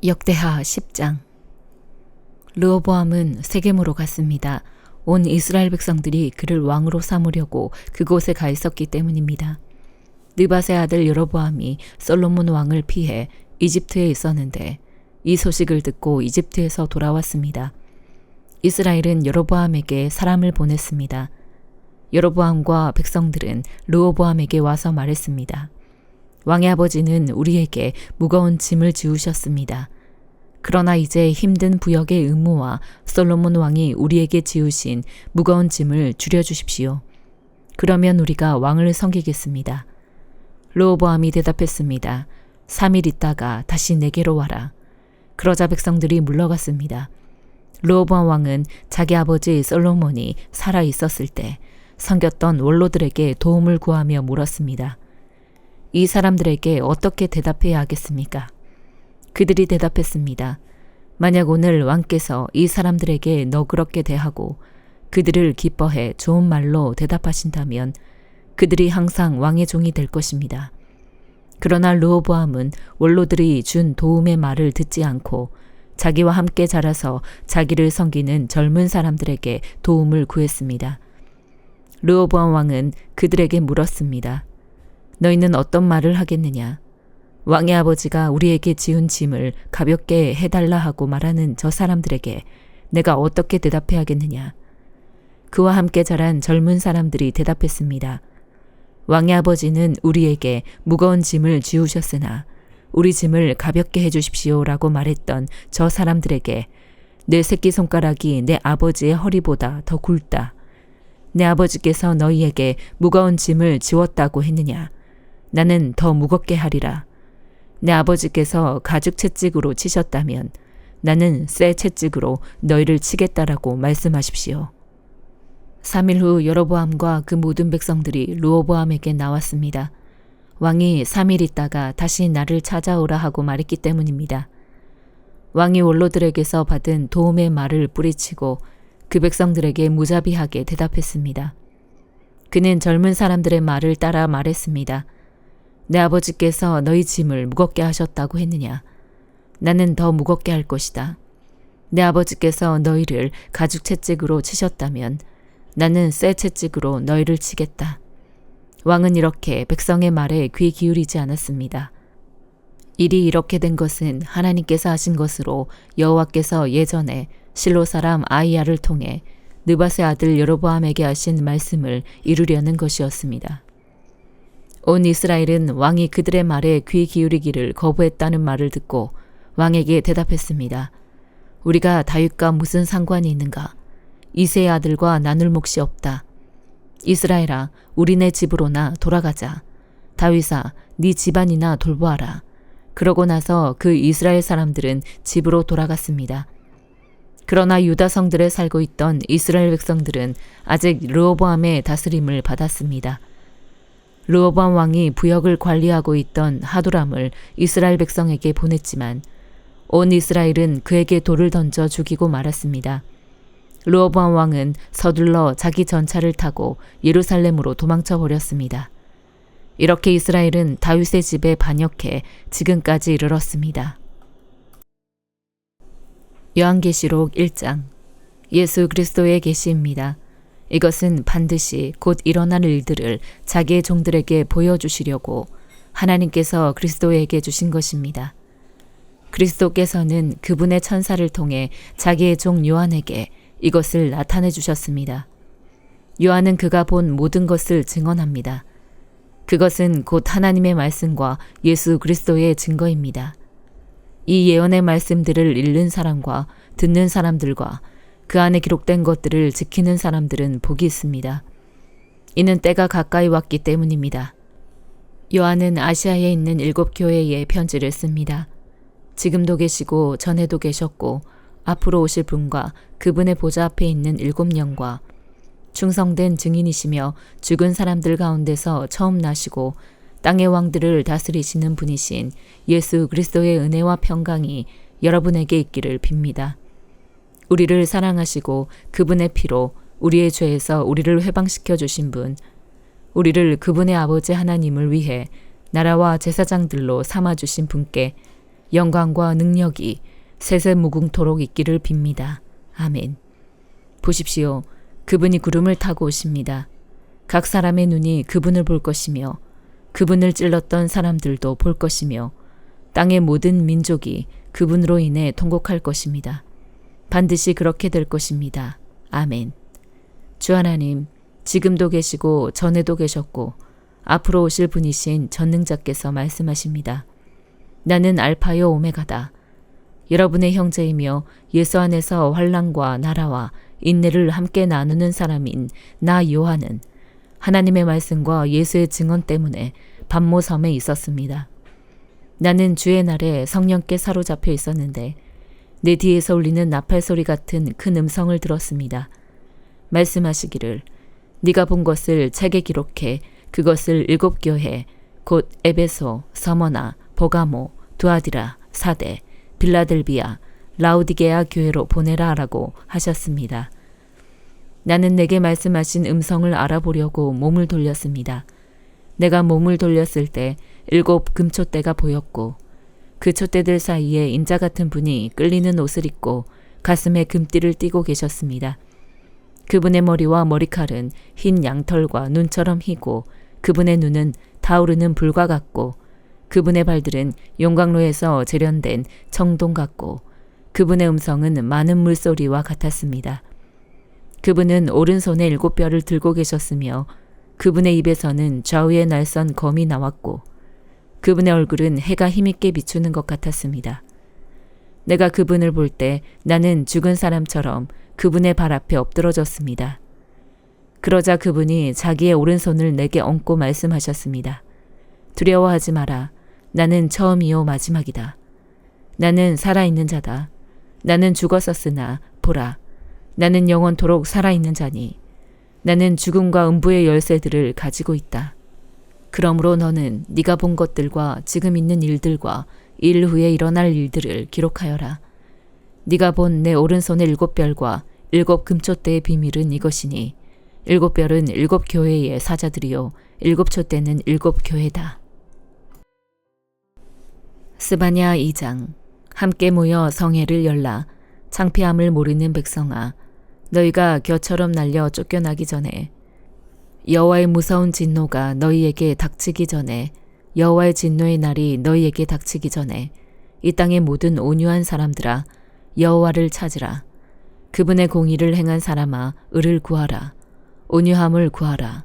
역대하 10장. 르호보암은 세겜으로 갔습니다. 온 이스라엘 백성들이 그를 왕으로 삼으려고 그곳에 가 있었기 때문입니다. 느밧의 아들 여로보암이 솔로몬 왕을 피해 이집트에 있었는데 이 소식을 듣고 이집트에서 돌아왔습니다. 이스라엘은 여로보암에게 사람을 보냈습니다. 여로보암과 백성들은 르호보암에게 와서 말했습니다. 왕의 아버지는 우리에게 무거운 짐을 지우셨습니다. 그러나 이제 힘든 부역의 의무와 솔로몬 왕이 우리에게 지우신 무거운 짐을 줄여주십시오. 그러면 우리가 왕을 섬기겠습니다. 르호보암이 대답했습니다. 3일 있다가 다시 내게로 와라. 그러자 백성들이 물러갔습니다. 르호보암 왕은 자기 아버지 솔로몬이 살아 있었을 때 섬겼던 원로들에게 도움을 구하며 물었습니다. 이 사람들에게 어떻게 대답해야 하겠습니까? 그들이 대답했습니다. 만약 오늘 왕께서 이 사람들에게 너그럽게 대하고 그들을 기뻐해 좋은 말로 대답하신다면 그들이 항상 왕의 종이 될 것입니다. 그러나 르호보암은 원로들이 준 도움의 말을 듣지 않고 자기와 함께 자라서 자기를 섬기는 젊은 사람들에게 도움을 구했습니다. 르호보암 왕은 그들에게 물었습니다. 너희는 어떤 말을 하겠느냐? 왕의 아버지가 우리에게 지운 짐을 가볍게 해달라 하고 말하는 저 사람들에게 내가 어떻게 대답해야 하겠느냐? 그와 함께 자란 젊은 사람들이 대답했습니다. 왕의 아버지는 우리에게 무거운 짐을 지우셨으나 우리 짐을 가볍게 해주십시오라고 말했던 저 사람들에게 내 새끼손가락이 내 아버지의 허리보다 더 굵다. 내 아버지께서 너희에게 무거운 짐을 지웠다고 했느냐? 나는 더 무겁게 하리라. 내 아버지께서 가죽 채찍으로 치셨다면 나는 쇠 채찍으로 너희를 치겠다라고 말씀하십시오. 3일 후 여로보암과 그 모든 백성들이 르호보암에게 나왔습니다. 왕이 3일 있다가 다시 나를 찾아오라 하고 말했기 때문입니다. 왕이 원로들에게서 받은 도움의 말을 뿌리치고 그 백성들에게 무자비하게 대답했습니다. 그는 젊은 사람들의 말을 따라 말했습니다. 내 아버지께서 너희 짐을 무겁게 하셨다고 했느냐? 나는 더 무겁게 할 것이다. 내 아버지께서 너희를 가죽 채찍으로 치셨다면 나는 쇠 채찍으로 너희를 치겠다. 왕은 이렇게 백성의 말에 귀 기울이지 않았습니다. 일이 이렇게 된 것은 하나님께서 하신 것으로 여호와께서 예전에 실로 사람 아히야를 통해 느밧의 아들 여로보암에게 하신 말씀을 이루려는 것이었습니다. 온 이스라엘은 왕이 그들의 말에 귀 기울이기를 거부했다는 말을 듣고 왕에게 대답했습니다. 우리가 다윗과 무슨 상관이 있는가? 이새의 아들과 나눌 몫이 없다. 이스라엘아, 우리네 집으로나 돌아가자. 다윗아, 네 집안이나 돌보아라. 그러고 나서 그 이스라엘 사람들은 집으로 돌아갔습니다. 그러나 유다 성들에 살고 있던 이스라엘 백성들은 아직 르호보암의 다스림을 받았습니다. 르호보암 왕이 부역을 관리하고 있던 하두람을 이스라엘 백성에게 보냈지만 온 이스라엘은 그에게 돌을 던져 죽이고 말았습니다. 르호보암 왕은 서둘러 자기 전차를 타고 예루살렘으로 도망쳐 버렸습니다. 이렇게 이스라엘은 다윗의 집에 반역해 지금까지 이르렀습니다. 요한계시록 1장. 예수 그리스도의 계시입니다. 이것은 반드시 곧 일어날 일들을 자기의 종들에게 보여주시려고 하나님께서 그리스도에게 주신 것입니다. 그리스도께서는 그분의 천사를 통해 자기의 종 요한에게 이것을 나타내 주셨습니다. 요한은 그가 본 모든 것을 증언합니다. 그것은 곧 하나님의 말씀과 예수 그리스도의 증거입니다. 이 예언의 말씀들을 읽는 사람과 듣는 사람들과 그 안에 기록된 것들을 지키는 사람들은 복이 있습니다. 이는 때가 가까이 왔기 때문입니다. 요한은 아시아에 있는 7 교회에 편지를 씁니다. 지금도 계시고 전에도 계셨고 앞으로 오실 분과 그분의 보좌 앞에 있는 7영과 충성된 증인이시며 죽은 사람들 가운데서 처음 나시고 땅의 왕들을 다스리시는 분이신 예수 그리스도의 은혜와 평강이 여러분에게 있기를 빕니다. 우리를 사랑하시고 그분의 피로 우리의 죄에서 우리를 회방시켜 주신 분, 우리를 그분의 아버지 하나님을 위해 나라와 제사장들로 삼아주신 분께 영광과 능력이 세세무궁토록 있기를 빕니다. 아멘. 보십시오. 그분이 구름을 타고 오십니다. 각 사람의 눈이 그분을 볼 것이며 그분을 찔렀던 사람들도 볼 것이며 땅의 모든 민족이 그분으로 인해 통곡할 것입니다. 반드시 그렇게 될 것입니다. 아멘. 주 하나님, 지금도 계시고 전에도 계셨고 앞으로 오실 분이신 전능자께서 말씀하십니다. 나는 알파요 오메가다. 여러분의 형제이며 예수 안에서 환난과 나라와 인내를 함께 나누는 사람인 나 요한은 하나님의 말씀과 예수의 증언 때문에 반모섬에 있었습니다. 나는 주의 날에 성령께 사로잡혀 있었는데 내 뒤에서 울리는 나팔 소리 같은 큰 음성을 들었습니다. 말씀하시기를 네가 본 것을 책에 기록해 그것을 7교회 곧 에베소, 서머나, 버가모, 두아디라, 사대, 빌라델비아, 라우디게아 교회로 보내라 라고 하셨습니다. 나는 내게 말씀하신 음성을 알아보려고 몸을 돌렸습니다. 내가 몸을 돌렸을 때 7 금촛대가 보였고 그 촛대들 사이에 인자 같은 분이 끌리는 옷을 입고 가슴에 금띠를 띠고 계셨습니다. 그분의 머리와 머리칼은 흰 양털과 눈처럼 희고 그분의 눈은 타오르는 불과 같고 그분의 발들은 용광로에서 재련된 청동 같고 그분의 음성은 많은 물소리와 같았습니다. 그분은 오른손에 7뼈를 들고 계셨으며 그분의 입에서는 좌우에 날선 검이 나왔고 그분의 얼굴은 해가 힘있게 비추는 것 같았습니다. 내가 그분을 볼 때 나는 죽은 사람처럼 그분의 발 앞에 엎드러졌습니다. 그러자 그분이 자기의 오른손을 내게 얹고 말씀하셨습니다. 두려워하지 마라. 나는 처음이요 마지막이다. 나는 살아있는 자다. 나는 죽었었으나 보라. 나는 영원토록 살아있는 자니 나는 죽음과 음부의 열쇠들을 가지고 있다. 그러므로 너는 네가 본 것들과 지금 있는 일들과 일 후에 일어날 일들을 기록하여라. 네가 본 내 오른손의 7별과 7 금촛대의 비밀은 이것이니 7별은 7 교회의 사자들이요 7 촛대는 7 교회다. 스바냐 2장. 함께 모여 성회를 열라. 창피함을 모르는 백성아, 너희가 겨처럼 날려 쫓겨나기 전에 여호와의 무서운 진노가 너희에게 닥치기 전에 여호와의 진노의 날이 너희에게 닥치기 전에 이 땅의 모든 온유한 사람들아 여호와를 찾으라. 그분의 공의를 행한 사람아 의를 구하라. 온유함을 구하라.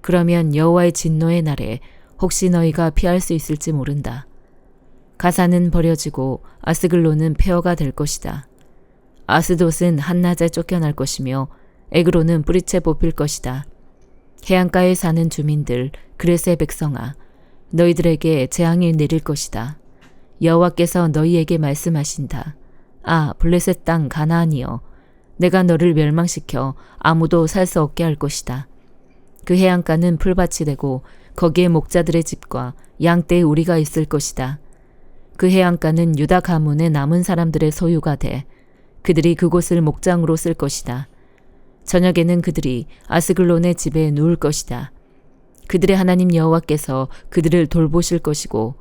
그러면 여호와의 진노의 날에 혹시 너희가 피할 수 있을지 모른다. 가사는 버려지고 아스글론은 폐허가 될 것이다. 아스돗은 한낮에 쫓겨날 것이며 에그로는 뿌리채 뽑힐 것이다. 해안가에 사는 주민들 그레스의 백성아, 너희들에게 재앙이 내릴 것이다. 여호와께서 너희에게 말씀하신다. 아, 블레셋 땅 가나안이여, 내가 너를 멸망시켜 아무도 살 수 없게 할 것이다. 그 해안가는 풀밭이 되고 거기에 목자들의 집과 양떼의 우리가 있을 것이다. 그 해안가는 유다 가문의 남은 사람들의 소유가 돼 그들이 그곳을 목장으로 쓸 것이다. 저녁에는 그들이 아스글론의 집에 누울 것이다. 그들의 하나님 여호와께서 그들을 돌보실 것이고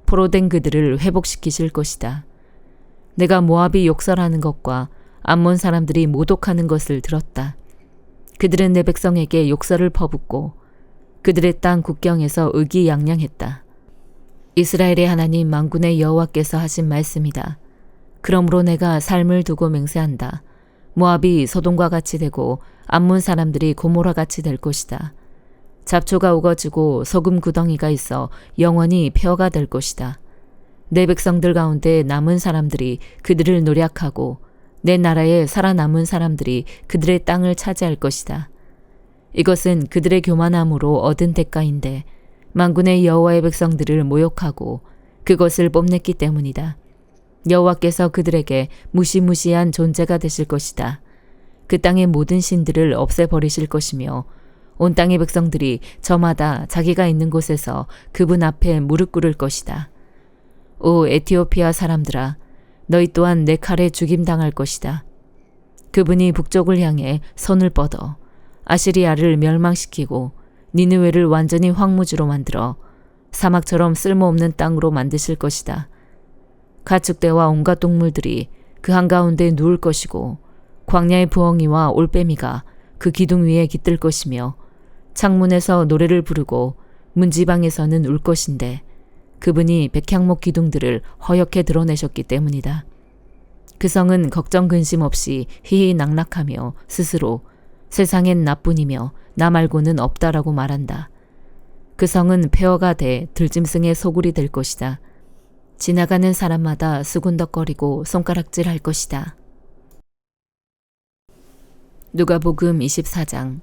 포로된 그들을 회복시키실 것이다. 내가 모압이 욕설하는 것과 암몬 사람들이 모독하는 것을 들었다. 그들은 내 백성에게 욕설을 퍼붓고 그들의 땅 국경에서 의기양양했다. 이스라엘의 하나님 만군의 여호와께서 하신 말씀이다. 그러므로 내가 삶을 두고 맹세한다. 모압이 소돔과 같이 되고 암몬 사람들이 고모라 같이 될 것이다. 잡초가 우거지고 소금 구덩이가 있어 영원히 폐허가 될 것이다. 내 백성들 가운데 남은 사람들이 그들을 노략하고 내 나라에 살아남은 사람들이 그들의 땅을 차지할 것이다. 이것은 그들의 교만함으로 얻은 대가인데 만군의 여호와의 백성들을 모욕하고 그것을 뽐냈기 때문이다. 여호와께서 그들에게 무시무시한 존재가 되실 것이다. 그 땅의 모든 신들을 없애버리실 것이며 온 땅의 백성들이 저마다 자기가 있는 곳에서 그분 앞에 무릎 꿇을 것이다. 오 에티오피아 사람들아, 너희 또한 내 칼에 죽임당할 것이다. 그분이 북쪽을 향해 손을 뻗어 아시리아를 멸망시키고 니느웨를 완전히 황무지로 만들어 사막처럼 쓸모없는 땅으로 만드실 것이다. 가축대와 온갖 동물들이 그 한가운데 누울 것이고 광야의 부엉이와 올빼미가 그 기둥 위에 깃들 것이며 창문에서 노래를 부르고 문지방에서는 울 것인데 그분이 백향목 기둥들을 허옇게 드러내셨기 때문이다. 그 성은 걱정 근심 없이 희희낙낙하며 스스로 세상엔 나뿐이며 나 말고는 없다라고 말한다. 그 성은 폐허가 돼 들짐승의 소굴이 될 것이다. 지나가는 사람마다 수군덕거리고 손가락질할 것이다. 누가복음 24장.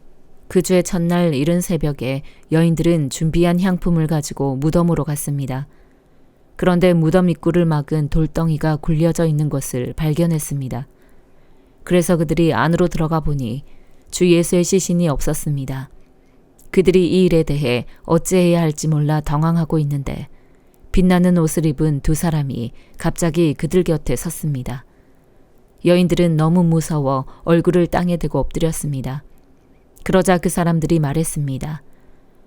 그 주의 첫날 이른 새벽에 여인들은 준비한 향품을 가지고 무덤으로 갔습니다. 그런데 무덤 입구를 막은 돌덩이가 굴려져 있는 것을 발견했습니다. 그래서 그들이 안으로 들어가 보니 주 예수의 시신이 없었습니다. 그들이 이 일에 대해 어찌해야 할지 몰라 당황하고 있는데 빛나는 옷을 입은 두 사람이 갑자기 그들 곁에 섰습니다. 여인들은 너무 무서워 얼굴을 땅에 대고 엎드렸습니다. 그러자 그 사람들이 말했습니다.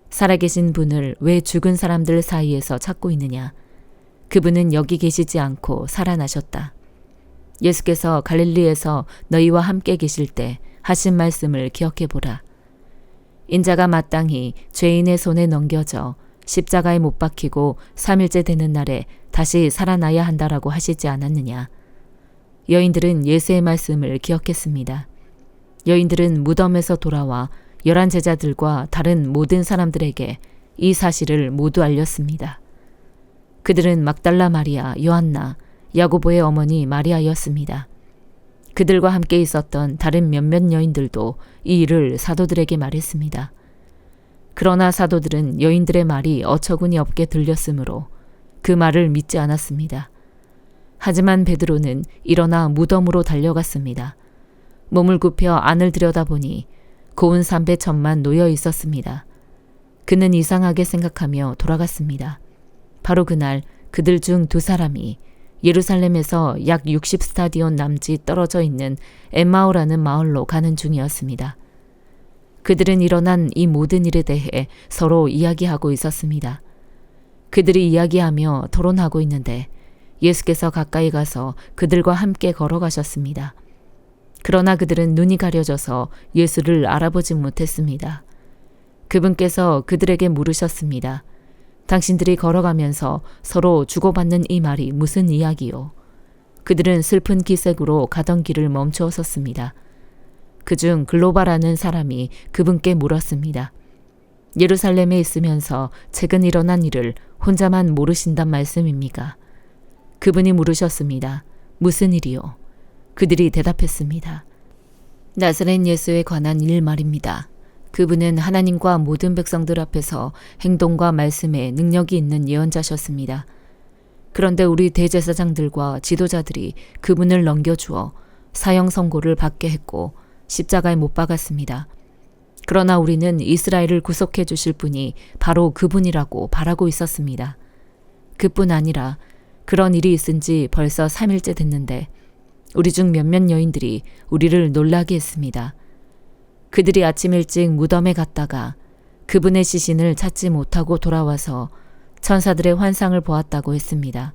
살아계신 분을 왜 죽은 사람들 사이에서 찾고 있느냐? 그분은 여기 계시지 않고 살아나셨다. 예수께서 갈릴리에서 너희와 함께 계실 때 하신 말씀을 기억해보라. 인자가 마땅히 죄인의 손에 넘겨져 십자가에 못 박히고 3일째 되는 날에 다시 살아나야 한다라고 하시지 않았느냐? 여인들은 예수의 말씀을 기억했습니다. 여인들은 무덤에서 돌아와 11 제자들과 다른 모든 사람들에게 이 사실을 모두 알렸습니다. 그들은 막달라 마리아, 요한나, 야고보의 어머니 마리아였습니다. 그들과 함께 있었던 다른 몇몇 여인들도 이 일을 사도들에게 말했습니다. 그러나 사도들은 여인들의 말이 어처구니 없게 들렸으므로 그 말을 믿지 않았습니다. 하지만 베드로는 일어나 무덤으로 달려갔습니다. 몸을 굽혀 안을 들여다보니 고운 삼배천만 놓여 있었습니다. 그는 이상하게 생각하며 돌아갔습니다. 바로 그날 그들 중 두 사람이 예루살렘에서 약 60스타디온 남짓 떨어져 있는 엠마오라는 마을로 가는 중이었습니다. 그들은 일어난 이 모든 일에 대해 서로 이야기하고 있었습니다. 그들이 이야기하며 토론하고 있는데 예수께서 가까이 가서 그들과 함께 걸어가셨습니다. 그러나 그들은 눈이 가려져서 예수를 알아보지 못했습니다. 그분께서 그들에게 물으셨습니다. 당신들이 걸어가면서 서로 주고받는 이 말이 무슨 이야기요? 그들은 슬픈 기색으로 가던 길을 멈추어 섰습니다. 그중 글로바라는 사람이 그분께 물었습니다. 예루살렘에 있으면서 최근 일어난 일을 혼자만 모르신단 말씀입니까? 그분이 물으셨습니다. 무슨 일이요? 그들이 대답했습니다. 나사렛 예수에 관한 일 말입니다. 그분은 하나님과 모든 백성들 앞에서 행동과 말씀에 능력이 있는 예언자셨습니다. 그런데 우리 대제사장들과 지도자들이 그분을 넘겨주어 사형 선고를 받게 했고 십자가에 못 박았습니다. 그러나 우리는 이스라엘을 구속해 주실 분이 바로 그분이라고 바라고 있었습니다. 그뿐 아니라 그런 일이 있은 지 벌써 3일째 됐는데 우리 중 몇몇 여인들이 우리를 놀라게 했습니다. 그들이 아침 일찍 무덤에 갔다가 그분의 시신을 찾지 못하고 돌아와서 천사들의 환상을 보았다고 했습니다.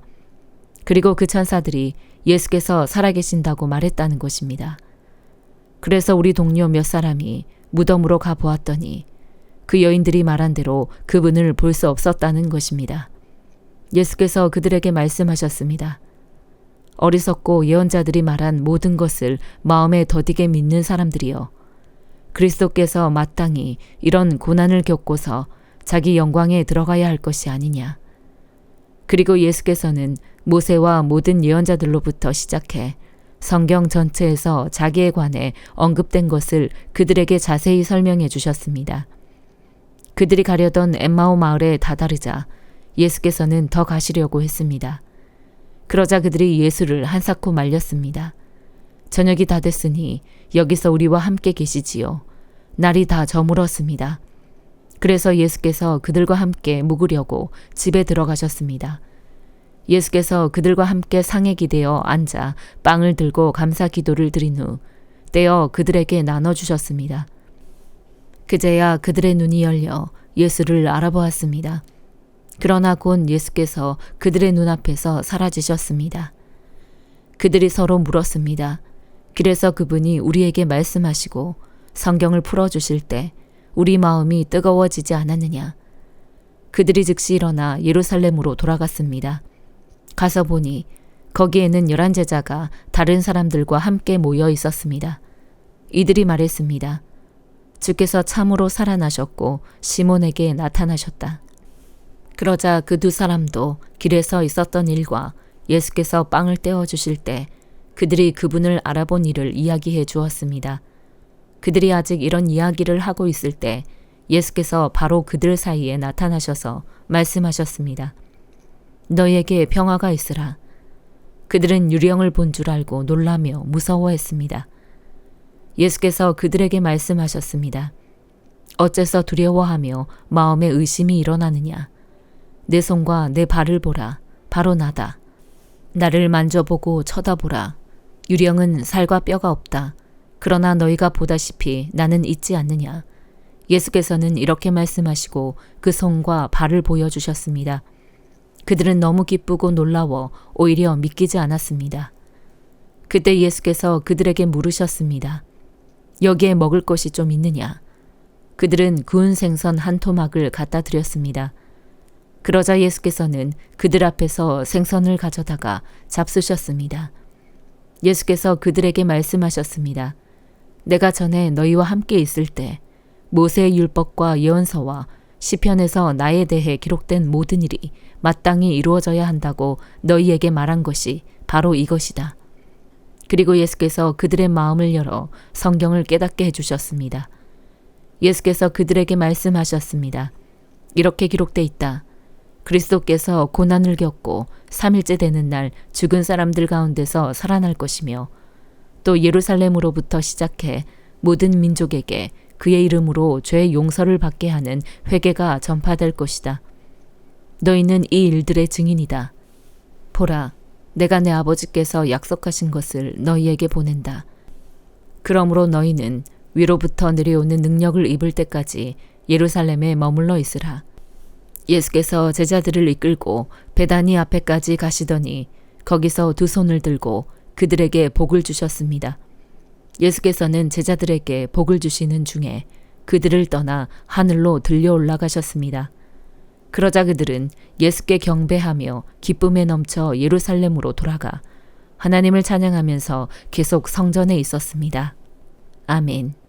그리고 그 천사들이 예수께서 살아계신다고 말했다는 것입니다. 그래서 우리 동료 몇 사람이 무덤으로 가 보았더니 그 여인들이 말한 대로 그분을 볼 수 없었다는 것입니다. 예수께서 그들에게 말씀하셨습니다. 어리석고 예언자들이 말한 모든 것을 마음에 더디게 믿는 사람들이여. 그리스도께서 마땅히 이런 고난을 겪고서 자기 영광에 들어가야 할 것이 아니냐. 그리고 예수께서는 모세와 모든 예언자들로부터 시작해 성경 전체에서 자기에 관해 언급된 것을 그들에게 자세히 설명해 주셨습니다. 그들이 가려던 엠마오 마을에 다다르자 예수께서는 더 가시려고 했습니다. 그러자 그들이 예수를 한사코 말렸습니다. 저녁이 다 됐으니 여기서 우리와 함께 계시지요. 날이 다 저물었습니다. 그래서 예수께서 그들과 함께 묵으려고 집에 들어가셨습니다. 예수께서 그들과 함께 상에 기대어 앉아 빵을 들고 감사 기도를 드린 후 떼어 그들에게 나눠주셨습니다. 그제야 그들의 눈이 열려 예수를 알아보았습니다. 그러나 곧 예수께서 그들의 눈앞에서 사라지셨습니다. 그들이 서로 물었습니다. 그래서 그분이 우리에게 말씀하시고 성경을 풀어주실 때 우리 마음이 뜨거워지지 않았느냐. 그들이 즉시 일어나 예루살렘으로 돌아갔습니다. 가서 보니 거기에는 11제자가 다른 사람들과 함께 모여 있었습니다. 이들이 말했습니다. 주께서 참으로 살아나셨고 시몬에게 나타나셨다. 그러자 그 두 사람도 길에서 있었던 일과 예수께서 빵을 떼어주실 때 그들이 그분을 알아본 일을 이야기해 주었습니다. 그들이 아직 이런 이야기를 하고 있을 때 예수께서 바로 그들 사이에 나타나셔서 말씀하셨습니다. 너희에게 평화가 있으라. 그들은 유령을 본 줄 알고 놀라며 무서워했습니다. 예수께서 그들에게 말씀하셨습니다. 어째서 두려워하며 마음에 의심이 일어나느냐. 내 손과 내 발을 보라. 바로 나다. 나를 만져보고 쳐다보라. 유령은 살과 뼈가 없다. 그러나 너희가 보다시피 나는 있지 않느냐. 예수께서는 이렇게 말씀하시고 그 손과 발을 보여주셨습니다. 그들은 너무 기쁘고 놀라워 오히려 믿기지 않았습니다. 그때 예수께서 그들에게 물으셨습니다. 여기에 먹을 것이 좀 있느냐? 그들은 구운 생선 한 토막을 갖다 드렸습니다. 그러자 예수께서는 그들 앞에서 생선을 가져다가 잡수셨습니다. 예수께서 그들에게 말씀하셨습니다. 내가 전에 너희와 함께 있을 때 모세의 율법과 예언서와 시편에서 나에 대해 기록된 모든 일이 마땅히 이루어져야 한다고 너희에게 말한 것이 바로 이것이다. 그리고 예수께서 그들의 마음을 열어 성경을 깨닫게 해주셨습니다. 예수께서 그들에게 말씀하셨습니다. 이렇게 기록돼 있다. 그리스도께서 고난을 겪고 3일째 되는 날 죽은 사람들 가운데서 살아날 것이며 또 예루살렘으로부터 시작해 모든 민족에게 그의 이름으로 죄의 용서를 받게 하는 회개가 전파될 것이다. 너희는 이 일들의 증인이다. 보라, 내가 내 아버지께서 약속하신 것을 너희에게 보낸다. 그러므로 너희는 위로부터 내려오는 능력을 입을 때까지 예루살렘에 머물러 있으라. 예수께서 제자들을 이끌고 베다니 앞에까지 가시더니 거기서 두 손을 들고 그들에게 복을 주셨습니다. 예수께서는 제자들에게 복을 주시는 중에 그들을 떠나 하늘로 들려 올라가셨습니다. 그러자 그들은 예수께 경배하며 기쁨에 넘쳐 예루살렘으로 돌아가 하나님을 찬양하면서 계속 성전에 있었습니다. 아멘.